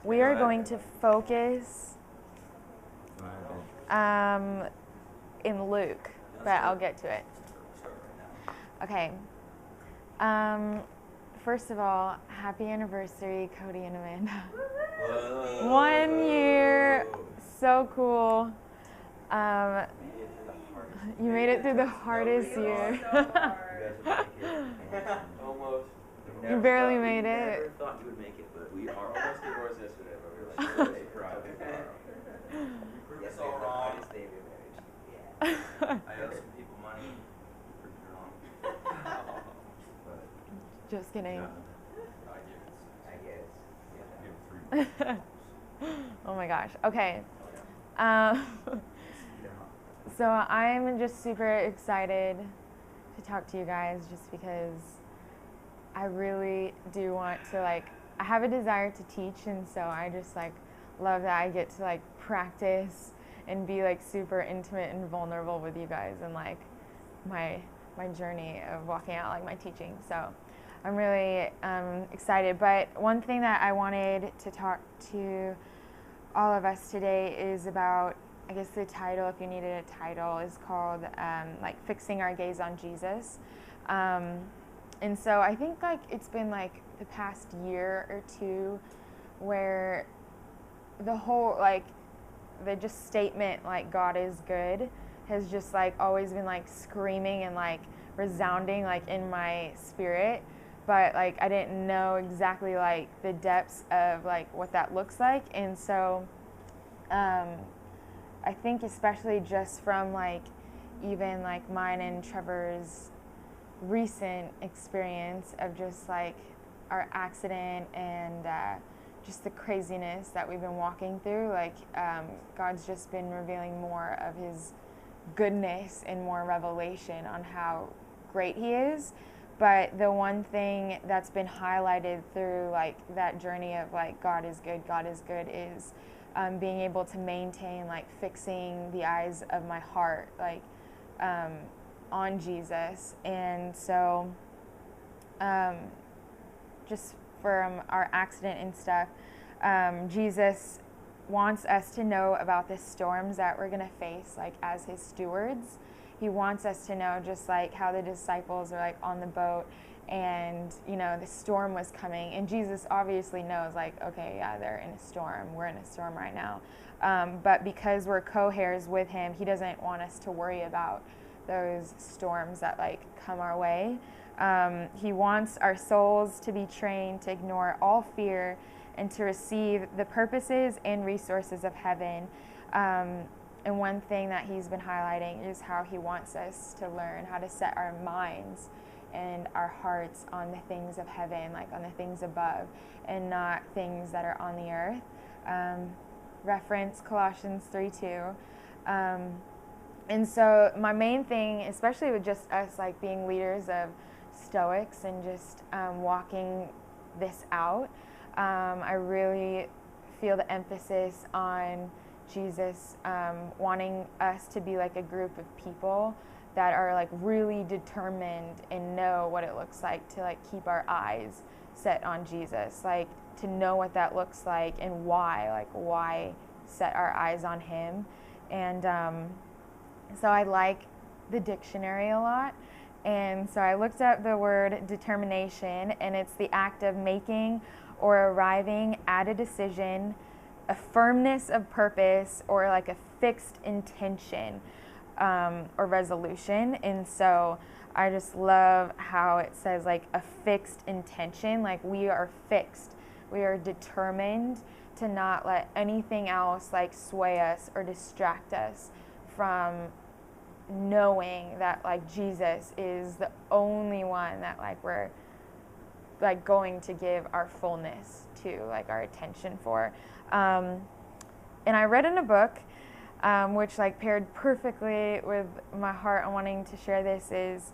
We are going to focus in Luke, but I'll get to it. Okay. First of all, happy anniversary, Cody and Amanda. 1 year. So cool. You made it through the hardest year. Almost. You barely made it. Never thought you would make it, but we are almost divorced yesterday, but we were like, really proud of you. Yes, all wrong. I stayed in marriage. Yeah. I owe some people money for wrong. Just kidding. I guess. Oh my gosh. Okay. So I'm just super excited to talk to you guys just because I really do want to, like, I have a desire to teach, and so I just, like, love that I get to, like, practice and be, like, super intimate and vulnerable with you guys and, like, my journey of walking out, like, my teaching. So I'm really excited. But one thing that I wanted to talk to all of us today is about, I guess the title, if you needed a title, is called like Fixing Our Gaze on Jesus. And so I think, like, it's been like the past year or two where the whole, like, the just statement, like, God is good, has just, like, always been, like, screaming and, like, resounding, like, in my spirit. But, like, I didn't know exactly, like, the depths of, like, what that looks like. And so I think especially just from, like, even, like, mine and Trevor's recent experience of just, like, our accident and just the craziness that we've been walking through, like, God's just been revealing more of his goodness and more revelation on how great he is. But the one thing that's been highlighted through, like, that journey of, like, God is good is being able to maintain, like, fixing the eyes of my heart, like, on Jesus. And so just from our accident and stuff, Jesus wants us to know about the storms that we're going to face, like, as his stewards. He wants us to know, just like how the disciples are, like, on the boat and, you know, the storm was coming. And Jesus obviously knows, like, okay, yeah, they're in a storm. We're in a storm right now. But because we're co-heirs with him, he doesn't want us to worry about those storms that, like, come our way. He wants our souls to be trained to ignore all fear and to receive the purposes and resources of heaven. And one thing that he's been highlighting is how he wants us to learn how to set our minds and our hearts on the things of heaven, like on the things above, and not things that are on the earth. Reference Colossians 3:2. And so my main thing, especially with just us, like, being leaders of Stoics and just walking this out, I really feel the emphasis on Jesus wanting us to be, like, a group of people that are, like, really determined and know what it looks like to, like, keep our eyes set on Jesus, like, to know what that looks like and why set our eyes on him. And so I like the dictionary a lot. And so I looked up the word determination, and it's the act of making or arriving at a decision, a firmness of purpose, or, like, a fixed intention or resolution. And so I just love how it says, like, a fixed intention. Like, we are fixed. We are determined to not let anything else, like, sway us or distract us from knowing that, like, Jesus is the only one that, like, we're, like, going to give our fullness to, like, our attention for. And I read in a book, which, like, paired perfectly with my heart on wanting to share this, is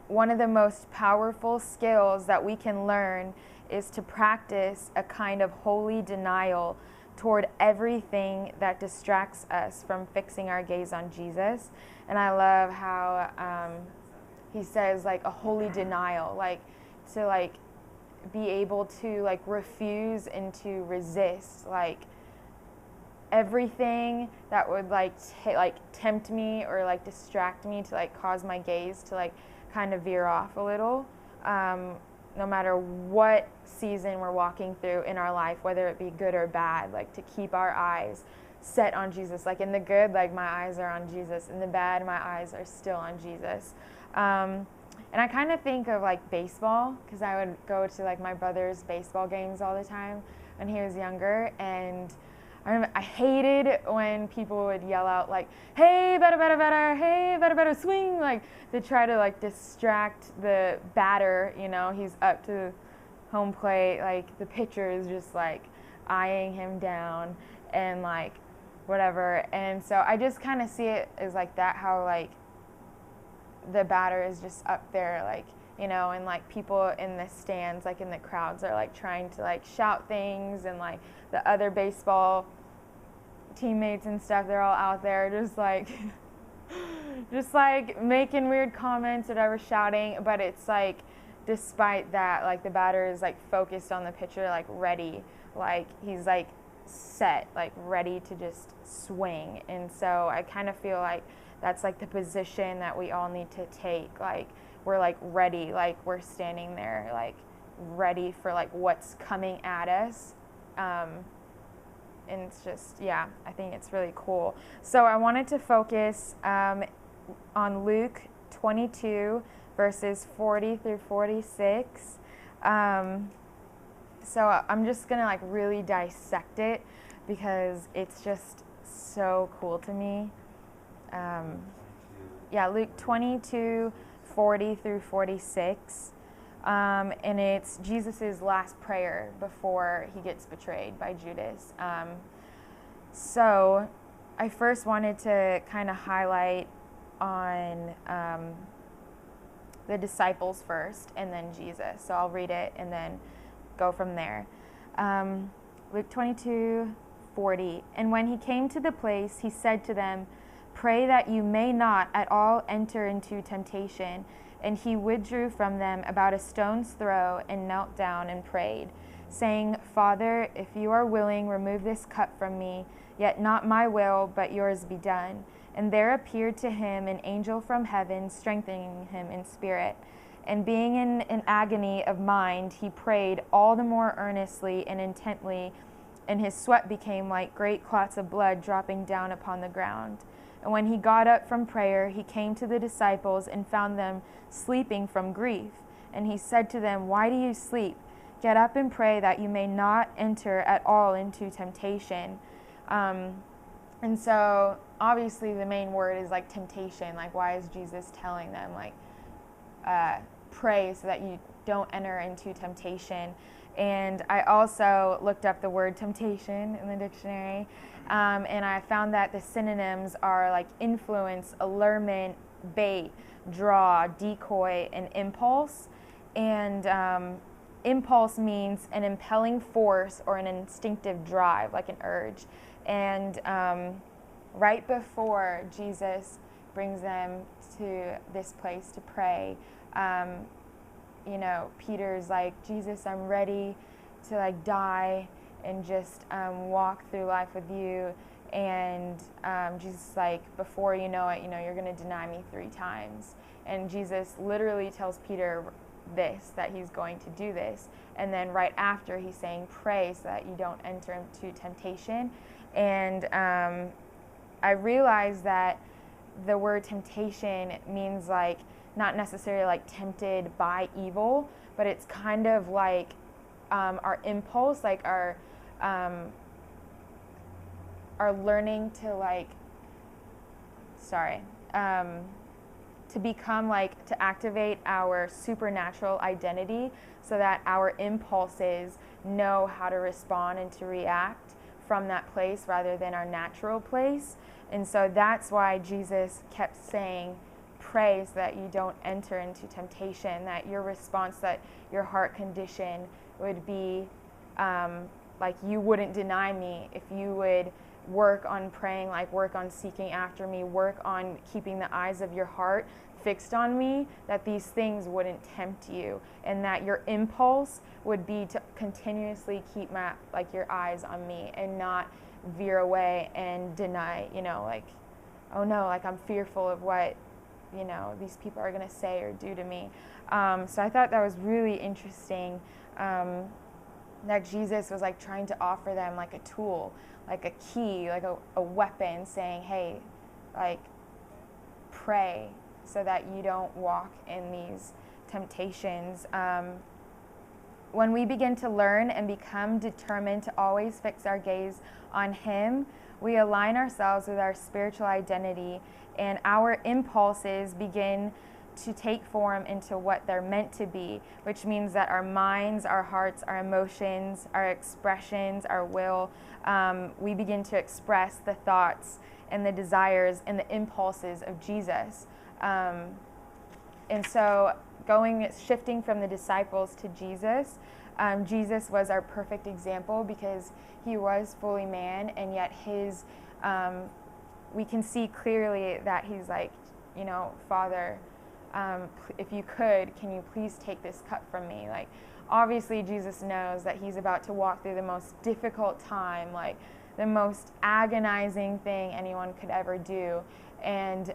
one of the most powerful skills that we can learn is to practice a kind of holy denial toward everything that distracts us from fixing our gaze on Jesus. And I love how he says, like, a holy denial, like, to, like, be able to like refuse and to resist like everything that would like tempt me or like distract me to like cause my gaze to like kind of veer off a little. No matter what season we're walking through in our life, whether it be good or bad, like to keep our eyes set on Jesus. Like in the good, like my eyes are on Jesus. In the bad, my eyes are still on Jesus. And I kind of think of like baseball, because I would go to like my brother's baseball games all the time when he was younger, and I remember I hated when people would yell out like, "Hey, better, better, better! Hey, better, better, swing!" Like to try to like distract the batter. You know, he's up to home plate, like the pitcher is just like eyeing him down and like whatever. And so I just kind of see it as like that, how like the batter is just up there, like, you know, and like people in the stands, like in the crowds, are like trying to like shout things, and like the other baseball teammates and stuff, they're all out there just like just like making weird comments, whatever, shouting. But it's like despite that, like the batter is like focused on the pitcher, like ready, like he's like set, like ready to just swing. And so I kind of feel like that's like the position that we all need to take. Like we're like ready, like we're standing there like ready for like what's coming at us. And it's just, yeah, I think it's really cool. So I wanted to focus on Luke 22 verses 40 through 46. So I'm just gonna like really dissect it because it's just so cool to me. Yeah, Luke 22, 40 through 46. And it's Jesus' last prayer before he gets betrayed by Judas. So I first wanted to kind of highlight on the disciples first and then Jesus. So I'll read it and then go from there. Luke 22, 40. And when he came to the place, he said to them, "Pray that you may not at all enter into temptation." And he withdrew from them about a stone's throw and knelt down and prayed, saying, "Father, if you are willing, remove this cup from me, yet not my will, but yours be done." And there appeared to him an angel from heaven, strengthening him in spirit. And being in an agony of mind, he prayed all the more earnestly and intently, and his sweat became like great clots of blood dropping down upon the ground. And when he got up from prayer, he came to the disciples and found them sleeping from grief. And he said to them, "Why do you sleep? Get up and pray that you may not enter at all into temptation." And so obviously the main word is like temptation. Like, why is Jesus telling them like pray so that you don't enter into temptation? And I also looked up the word temptation in the dictionary, and I found that the synonyms are like influence, allurement, bait, draw, decoy, and impulse. And impulse means an impelling force or an instinctive drive, like an urge. And right before Jesus brings them to this place to pray, you know, Peter's like, "Jesus, I'm ready to like die and just walk through life with you." And Jesus like, "Before you know it, you know, you're going to deny me 3 times. And Jesus literally tells Peter this, that he's going to do this. And then right after, he's saying, "Pray so that you don't enter into temptation." And I realized that the word temptation means like not necessarily like tempted by evil, but it's kind of like our impulse, like our learning to like, to become like, to activate our supernatural identity so that our impulses know how to respond and to react from that place rather than our natural place. And so that's why Jesus kept saying, "Pray so that you don't enter into temptation," that your response, that your heart condition would be like, you wouldn't deny me if you would work on praying, like work on seeking after me, work on keeping the eyes of your heart fixed on me, that these things wouldn't tempt you, and that your impulse would be to continuously keep your eyes on me and not veer away and deny, like, oh no, like I'm fearful of what, these people are going to say or do to me. So I thought that was really interesting, that Jesus was like trying to offer them like a tool, like a key, like a weapon, saying, hey, like, pray so that you don't walk in these temptations. When we begin to learn and become determined to always fix our gaze on Him, we align ourselves with our spiritual identity, and our impulses begin to take form into what they're meant to be, which means that our minds, our hearts, our emotions, our expressions, our will, we begin to express the thoughts and the desires and the impulses of Jesus. And so shifting from the disciples to Jesus, Jesus was our perfect example because He was fully man, and yet we can see clearly that He's like, Father, if you could, can you please take this cup from me? Like, obviously Jesus knows that He's about to walk through the most difficult time, like the most agonizing thing anyone could ever do. And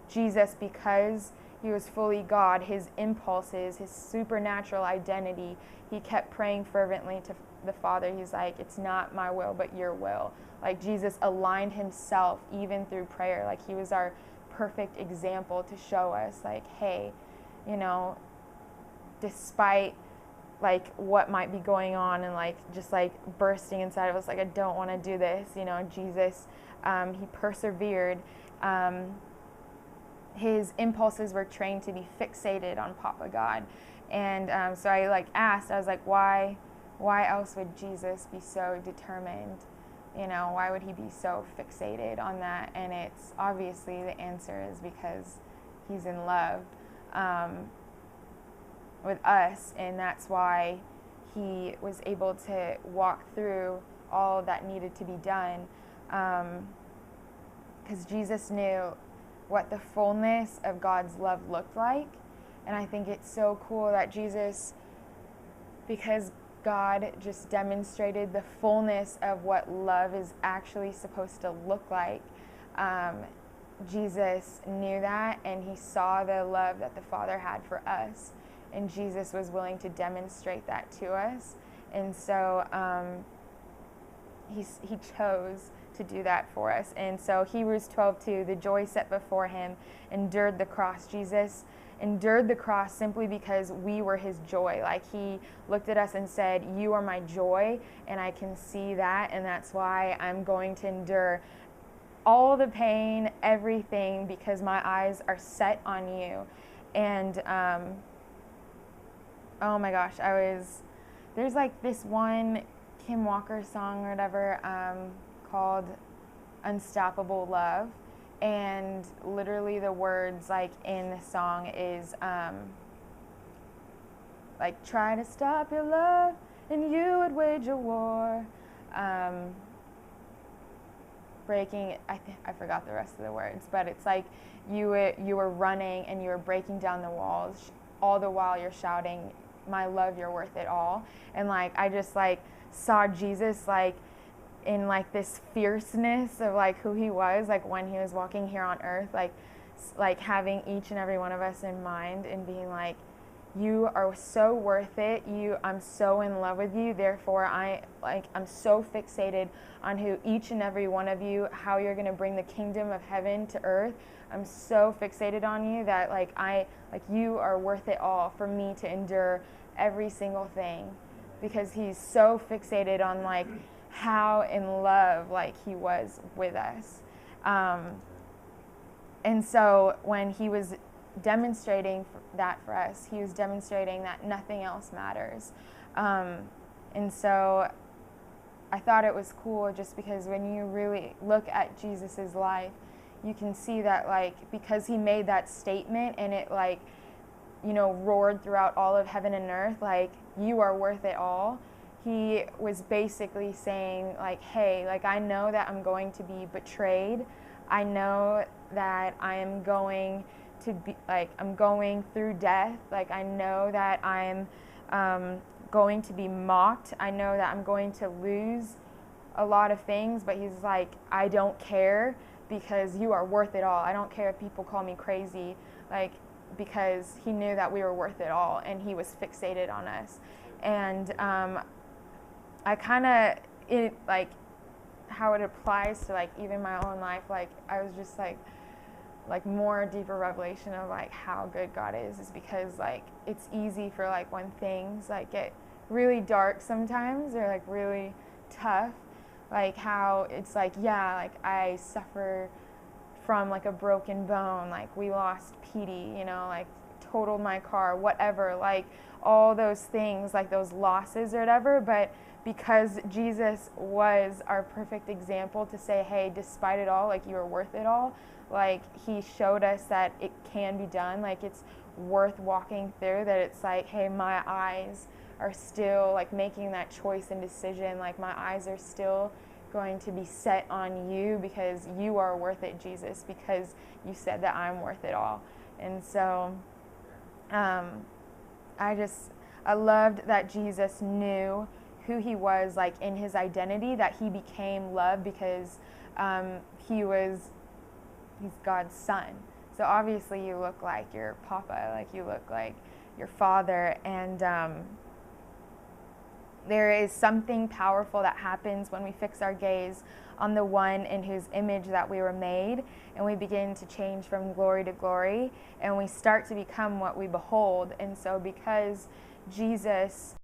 Jesus, because He was fully God, His impulses, His supernatural identity, He kept praying fervently to the Father. He's like, it's not my will, but your will. Like, Jesus aligned Himself even through prayer. Like, He was our perfect example to show us, like, hey, despite like what might be going on and like just like bursting inside of us, like, I don't want to do this, Jesus, He persevered. His impulses were trained to be fixated on Papa God. And so I asked, I was like, why else would Jesus be so determined? Why would He be so fixated on that? And it's obviously, the answer is because He's in love with us, and that's why He was able to walk through all that needed to be done, because Jesus knew what the fullness of God's love looked like. And I think it's so cool that Jesus, because God just demonstrated the fullness of what love is actually supposed to look like. Jesus knew that, and He saw the love that the Father had for us, and Jesus was willing to demonstrate that to us. And so he chose to do that for us. And so Hebrews 12:2, the joy set before Him endured the cross. Jesus endured the cross simply because we were His joy. Like, He looked at us and said, you are my joy, and I can see that, and that's why I'm going to endure all the pain, everything, because my eyes are set on you. And oh my gosh, there's like this one Kim Walker song or whatever called Unstoppable Love. And literally the words like in the song is like, try to stop your love and you would wage a war. Breaking, I forgot the rest of the words, but it's like you were running and you were breaking down the walls, all the while you're shouting, my love, you're worth it all. And like, I just like saw Jesus like in like this fierceness of like who He was, like when He was walking here on earth, like having each and every one of us in mind and being like, you are so worth it. I'm so in love with you. Therefore, I'm so fixated on who each and every one of you, how you're going to bring the kingdom of heaven to earth. I'm so fixated on you that you are worth it all for me to endure every single thing, because He's so fixated on like how in love like He was with us. And so when He was demonstrating that for us, He was demonstrating that nothing else matters. And so I thought it was cool just because when you really look at Jesus's life, you can see that like, because He made that statement and it like, roared throughout all of heaven and earth, like, you are worth it all. He was basically saying like, hey, like, I know that I'm going to be betrayed. I know that I am going to be like, I'm going through death. Like, I know that I'm going to be mocked. I know that I'm going to lose a lot of things, but he's like, I don't care, because you are worth it all. I don't care if people call me crazy, like, because he knew that we were worth it all, and he was fixated on us. And I kind of, it like how it applies to like even my own life, like I was just like more deeper revelation of like how good God is because like it's easy for like when things like get really dark sometimes or like really tough, like how it's like, yeah, like I suffer from like a broken bone, like we lost Petey, you know, like totaled my car, whatever, like all those things, like those losses or whatever. But because Jesus was our perfect example to say, hey, despite it all, like you are worth it all, like he showed us that it can be done, like it's worth walking through, that it's like, hey, my eyes are still like making that choice and decision, like my eyes are still going to be set on you because you are worth it, Jesus, because you said that I'm worth it all. And so I loved that Jesus knew who he was, like in his identity, that he became love because he's God's son. So obviously you look like your papa, like you look like your father. And there is something powerful that happens when we fix our gaze on the one in whose image that we were made, and we begin to change from glory to glory, and we start to become what we behold. And so because Jesus